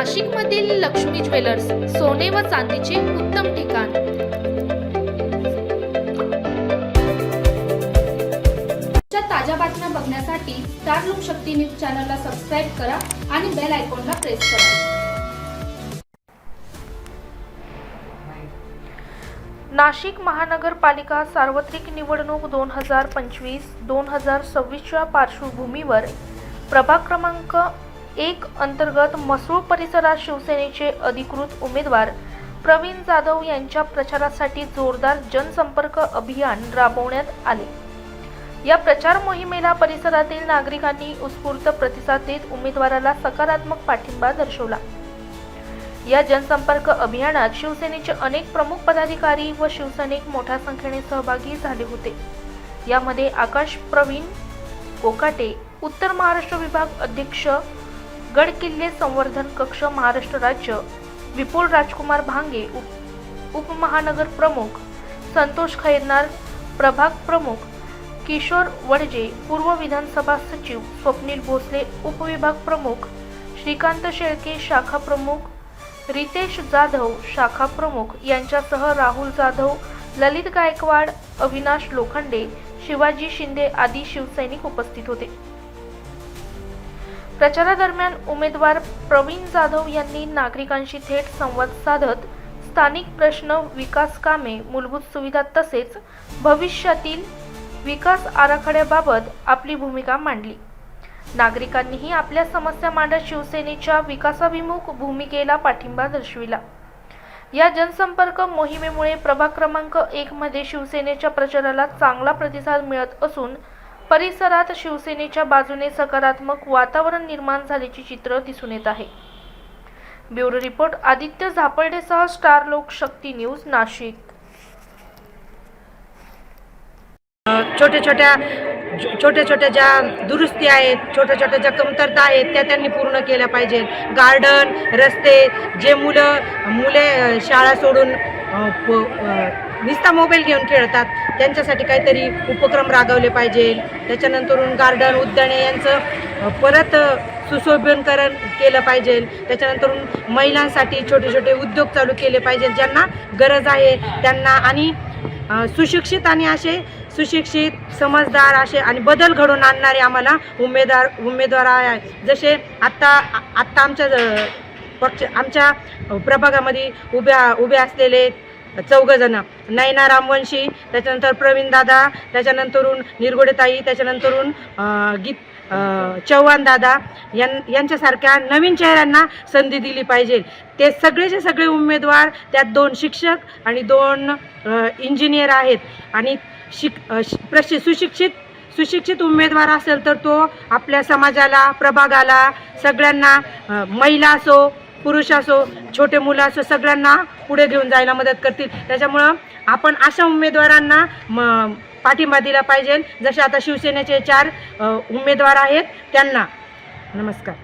नाशिकमधील लक्ष्मी ज्वेलर्स, सोने व चांदीचे उत्तम ठिकाण। ताज्या बातम्या बघण्यासाठी स्टार लोकशक्ती न्यूज चॅनलला सबस्क्राइब करा आणि बेल आयकॉनला प्रेस करा। नाशिक महानगरपालिका सार्वत्रिक निवडणूक 2025-2026च्या पार्श्वभूमीवर प्रभाग क्रमांक 1 अंतर्गत मसूळ परिसरात शिवसेनेचे अधिकृत उमेदवार प्रवीण जाधव यांच्या प्रचारासाठी जोरदार जनसंपर्क अभियान राबवण्यात आले। या प्रचार मोहिमेला परिसरातील नागरिकांनी उत्स्फूर्त प्रतिसाद देत उमेदवाराला सकारात्मक पाठिंबा दर्शवला। या जनसंपर्क अभियानात शिवसेनेचे अनेक प्रमुख पदाधिकारी व शिवसैनिक मोठ्या संख्येने सहभागी झाले होते। यामध्ये आकाश प्रवीण कोकाटे, उत्तर महाराष्ट्र विभाग अध्यक्ष, गडकिल्ले संवर्धन कक्ष महाराष्ट्र राज्य, विपुल राजकुमार भांगे उपमहानगर प्रमुख, संतोष खैरनार प्रभाग प्रमुख, किशोर वडजे पूर्व विधानसभा सचिव, स्वप्नील भोसले उपविभाग प्रमुख, श्रीकांत शेळके शाखा प्रमुख, रितेश जाधव शाखा प्रमुख यांच्यासह राहुल जाधव, ललित गायकवाड, अविनाश लोखंडे, शिवाजी शिंदे आदी शिवसैनिक उपस्थित होते। प्रचारादरम्यान उमेदवार प्रवीण जाधव यांनी नागरिकांशी थेट संवाद साधत स्थानिक प्रश्न, विकास कामे, मूलभूत सुविधा तसेच भविष्यातील विकास आराखड्याबाबत आपली भूमिका मांडली। नागरिकांनीही आपल्या समस्या मांडत शिवसेनेच्या विकासाभिमुख भूमिकेला पाठिंबा दर्शविला। या जनसंपर्क मोहिमेमुळे प्रभाग क्रमांक 1 मध्ये शिवसेनेच्या प्रचाराला चांगला प्रतिसाद मिळत असून परिसरात शिवसेनेच्या बाजूने सकारात्मक वातावरण निर्माण झाल्याचे चित्र दिसून येत आहे। ब्युरो रिपोर्ट आदित्य झापर्डेसह स्टार लोकशक्ती न्यूज नाशिक। छोट्या ज्या दुरुस्ती आहेत, छोट्या ज्या कमतरता आहेत त्या त्यांनी पूर्ण केल्या पाहिजे। गार्डन, रस्ते, जे मुले शाळा सोडून नुसता मोबाईल घेऊन खेळतात त्यांच्यासाठी काहीतरी उपक्रम राबवले पाहिजे। त्याच्यानंतरून गार्डन, उद्याने यांचं परत सुशोभीकरण केलं पाहिजे। त्याच्यानंतरून महिलांसाठी छोटे उद्योग चालू केले पाहिजे ज्यांना गरज आहे त्यांना, आणि सुशिक्षित समजदार असे आणि बदल घडवून आणणारे आम्हाला उमेदवार आहे। जसे आत्ता आमच्या प्रभागामध्ये उभे असलेले 4 जण, नैना रामवंशी, त्याच्यानंतर प्रवीण दादा, त्याच्यानंतरून निरगुडेताई, त्याच्यानंतरून चव्हाण दादा यांच्यासारख्या नवीन चेहऱ्यांना संधी दिली पाहिजे। ते सगळेचे सगळे उमेदवार, त्यात 2 शिक्षक आणि 2 इंजिनियर आहेत, आणि सुशिक्षित उमेदवार असेल तर तो आपल्या समाजाला, प्रभागाला, सगळ्यांना, महिला असो पुरुष असो, छोटे मुलं असो, सगळ्यांना पुढे घेऊन जायला मदत करतील। त्याच्यामुळं आपण अशा उमेदवारांना पाठिंबा दिला पाहिजे जसे आता शिवसेनेचे 4 उमेदवार आहेत त्यांना। नमस्कार।